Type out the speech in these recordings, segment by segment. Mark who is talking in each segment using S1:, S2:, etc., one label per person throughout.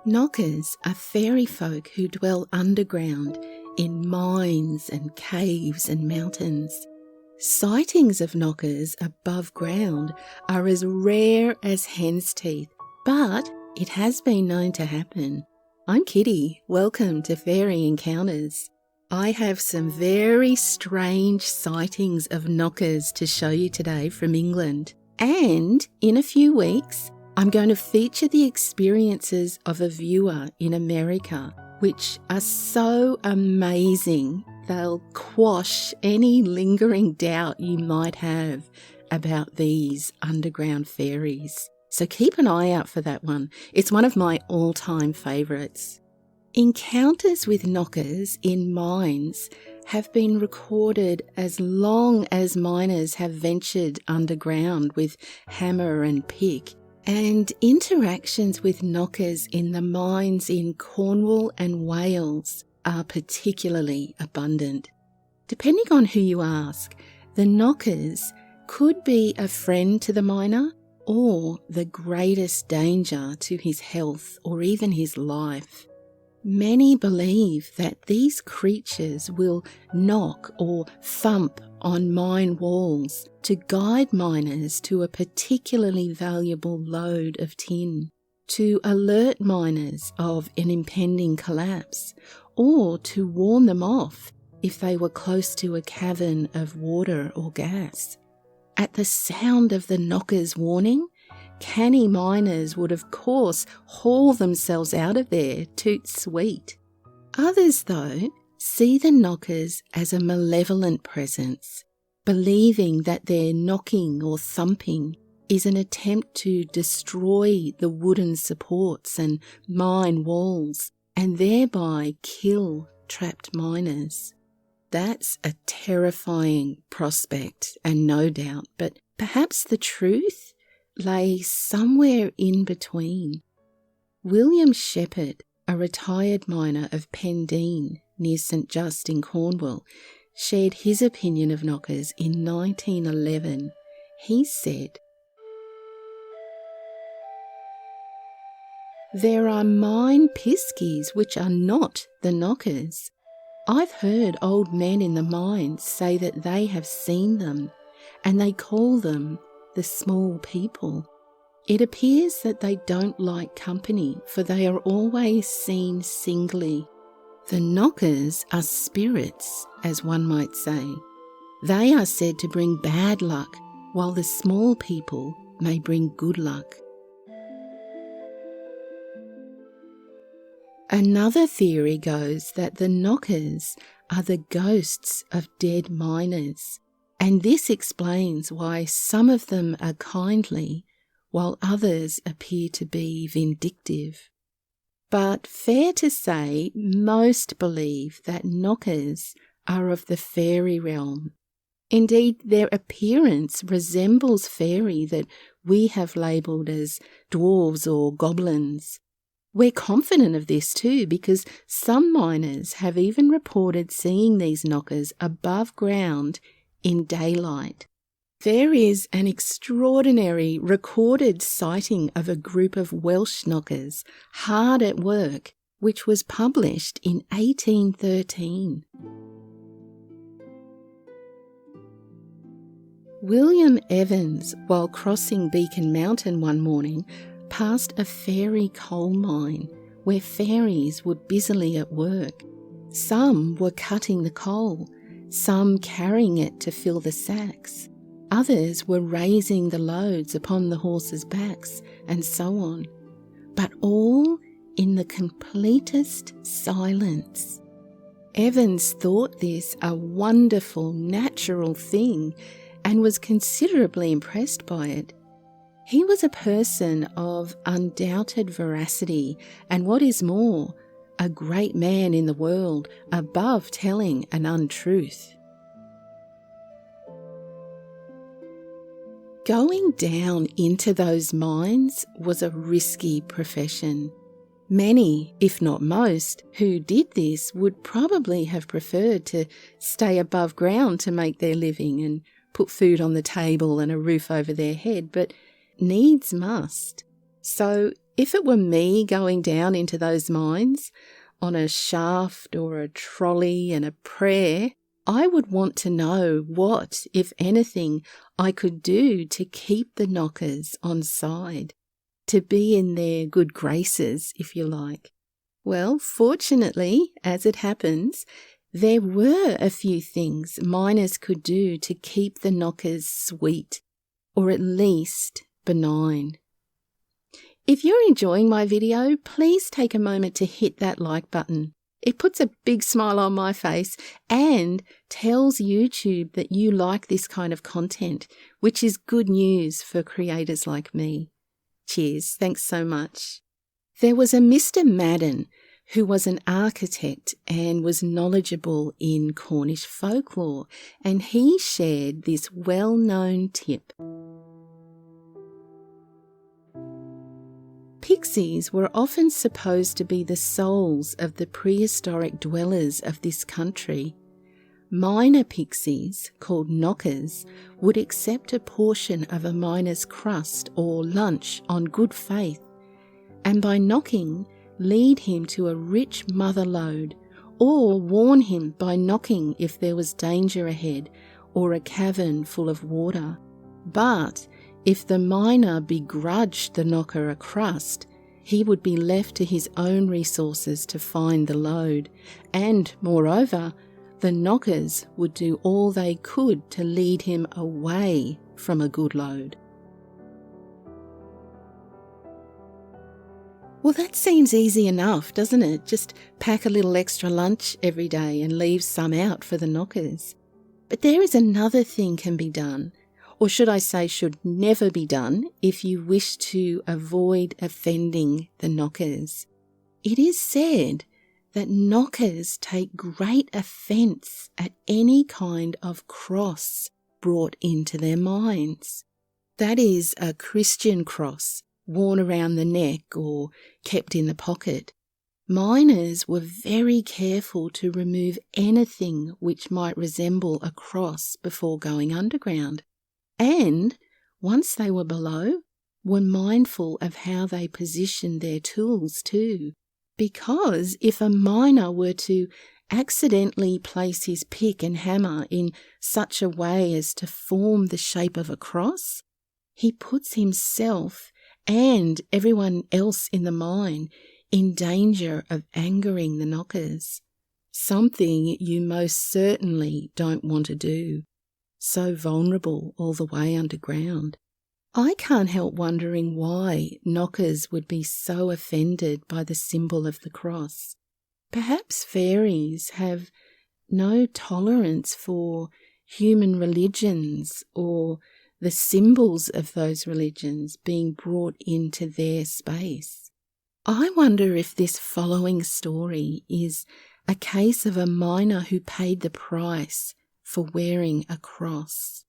S1: Knockers are fairy folk who dwell underground in mines and caves and mountains. Sightings of knockers above ground are as rare as hen's teeth, but it has been known to happen. I'm Kitty. Welcome to Fairy Encounters. I have some very strange sightings of knockers to show you today from England. And in a few weeks, I'm going to feature the experiences of a viewer in America, which are so amazing they'll quash any lingering doubt you might have about these underground fairies. So keep an eye out for that one. It's one of my all-time favourites. Encounters with knockers in mines have been recorded as long as miners have ventured underground with hammer and pick. And interactions with knockers in the mines in Cornwall and Wales are particularly abundant. Depending on who you ask, the knockers could be a friend to the miner or the greatest danger to his health or even his life. Many believe that these creatures will knock or thump on mine walls to guide miners to a particularly valuable load of tin, to alert miners of an impending collapse, or to warn them off if they were close to a cavern of water or gas. At the sound of the knocker's warning, canny miners would of course haul themselves out of there toot sweet. Others, though, see the knockers as a malevolent presence, believing that their knocking or thumping is an attempt to destroy the wooden supports and mine walls and thereby kill trapped miners. That's a terrifying prospect, and no doubt, but perhaps the truth lay somewhere in between. William Shepherd, a retired miner of Pendeen near St Just in Cornwall, shared his opinion of knockers in 1911. He said, "There are mine piskies which are not the knockers. I've heard old men in the mines say that they have seen them, and they call them the small people. It appears that they don't like company, for they are always seen singly. The knockers are spirits, as one might say. They are said to bring bad luck, while the small people may bring good luck." Another theory goes that the knockers are the ghosts of dead miners, and this explains why some of them are kindly while others appear to be vindictive. But fair to say, most believe that knockers are of the fairy realm. Indeed, their appearance resembles fairy that we have labelled as dwarves or goblins. We're confident of this too because some miners have even reported seeing these knockers above ground in daylight. There is an extraordinary recorded sighting of a group of Welsh knockers hard at work, which was published in 1813. William Evans, while crossing Beacon Mountain one morning, passed a fairy coal mine where fairies were busily at work. Some were cutting the coal, some carrying it to fill the sacks. Others were raising the loads upon the horses' backs, and so on. But all in the completest silence. Evans thought this a wonderful, natural thing and was considerably impressed by it. He was a person of undoubted veracity and, what is more, a great man in the world, above telling an untruth. Going down into those mines was a risky profession. Many, if not most, who did this would probably have preferred to stay above ground to make their living and put food on the table and a roof over their head, but needs must. So If it were me going down into those mines on a shaft or a trolley and a prayer, I would want to know what, if anything, I could do to keep the knockers on side, to be in their good graces, if you like. Well, fortunately, as it happens, there were a few things miners could do to keep the knockers sweet, or at least benign. If you're enjoying my video, please take a moment to hit that like button. It puts a big smile on my face and tells YouTube that you like this kind of content, which is good news for creators like me. Cheers, thanks so much. There was a Mr. Madden who was an architect and was knowledgeable in Cornish folklore, and he shared this well-known tip. Pixies were often supposed to be the souls of the prehistoric dwellers of this country. Miner pixies, called knockers, would accept a portion of a miner's crust or lunch on good faith, and by knocking, lead him to a rich mother lode, or warn him by knocking if there was danger ahead or a cavern full of water. But if the miner begrudged the knocker a crust, he would be left to his own resources to find the lode, and, moreover, the knockers would do all they could to lead him away from a good lode. Well, that seems easy enough, doesn't it? Just pack a little extra lunch every day and leave some out for the knockers. But there is another thing can be done, or should I say should never be done, if you wish to avoid offending the knockers. It is said that knockers take great offence at any kind of cross brought into their minds. That is a Christian cross, worn around the neck or kept in the pocket. Miners were very careful to remove anything which might resemble a cross before going underground. And, once they were below, were mindful of how they positioned their tools too. Because if a miner were to accidentally place his pick and hammer in such a way as to form the shape of a cross, he puts himself and everyone else in the mine in danger of angering the knockers. Something you most certainly don't want to do. So vulnerable all the way underground. I can't help wondering why knockers would be so offended by the symbol of the cross. Perhaps fairies have no tolerance for human religions or the symbols of those religions being brought into their space. I wonder if this following story is a case of a miner who paid the price for wearing a cross.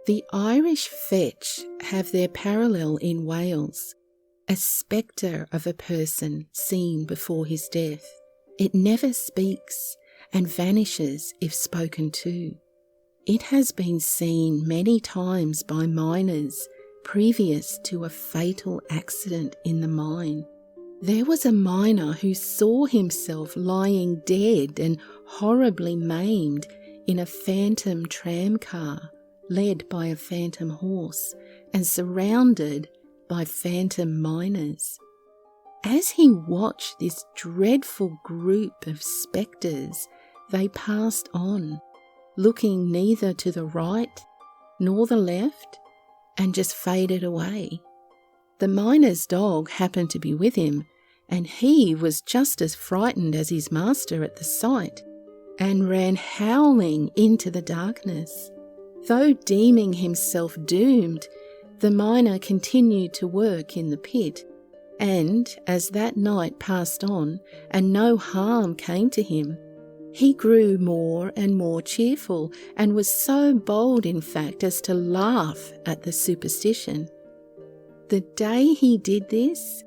S1: The Irish fetch have their parallel in Wales, a spectre of a person seen before his death. It never speaks and vanishes if spoken to. It has been seen many times by miners previous to a fatal accident in the mine. There was a miner who saw himself lying dead and horribly maimed in a phantom tram car led by a phantom horse and surrounded by phantom miners. As he watched this dreadful group of spectres, they passed on, looking neither to the right nor the left, and just faded away. The miner's dog happened to be with him, and he was just as frightened as his master at the sight, and ran howling into the darkness. Though deeming himself doomed, the miner continued to work in the pit, and as that night passed on and no harm came to him, he grew more and more cheerful, and was so bold, in fact, as to laugh at the superstition. The day he did this,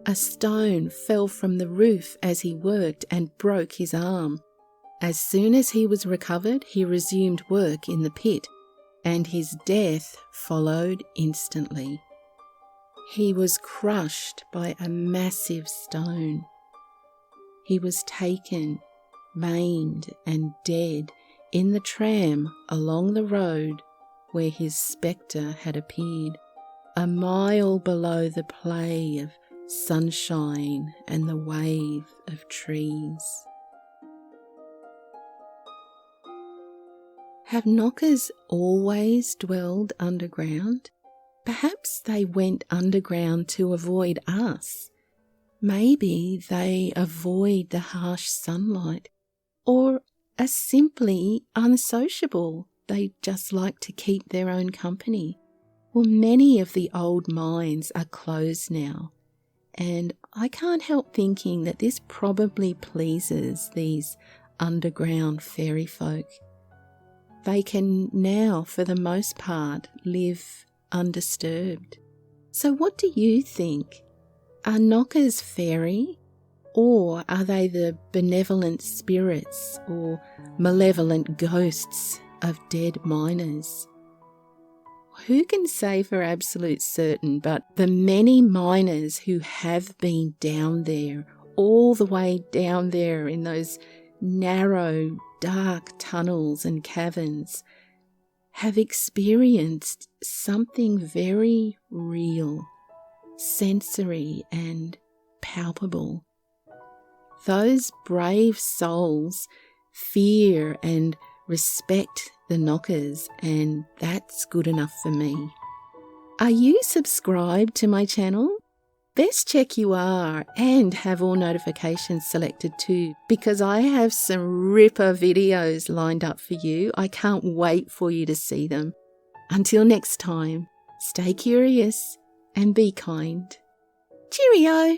S1: a stone fell from the roof as he worked and broke his arm. As soon as he was recovered, he resumed work in the pit, and his death followed instantly. He was crushed by a massive stone. He was taken, maimed and dead in the tram along the road where his spectre had appeared, a mile below the play of sunshine and the wave of trees. Have knockers always dwelled underground? Perhaps they went underground to avoid us. Maybe they avoid the harsh sunlight, or are simply unsociable. They just like to keep their own company. Well, many of the old mines are closed now, and I can't help thinking that this probably pleases these underground fairy folk. They can now, for the most part, live undisturbed. So what do you think? Are knockers fairy, or are they the benevolent spirits or malevolent ghosts of dead miners? Who can say for absolute certain, but the many miners who have been down there, all the way down there in those narrow, dark tunnels and caverns, have experienced something very real, sensory and palpable. Those brave souls fear and respect the knockers, and that's good enough for me. Are you subscribed to my channel? Best check you are and have all notifications selected too, because I have some ripper videos lined up for you. I can't wait for you to see them. Until next time, stay curious and be kind. Cheerio!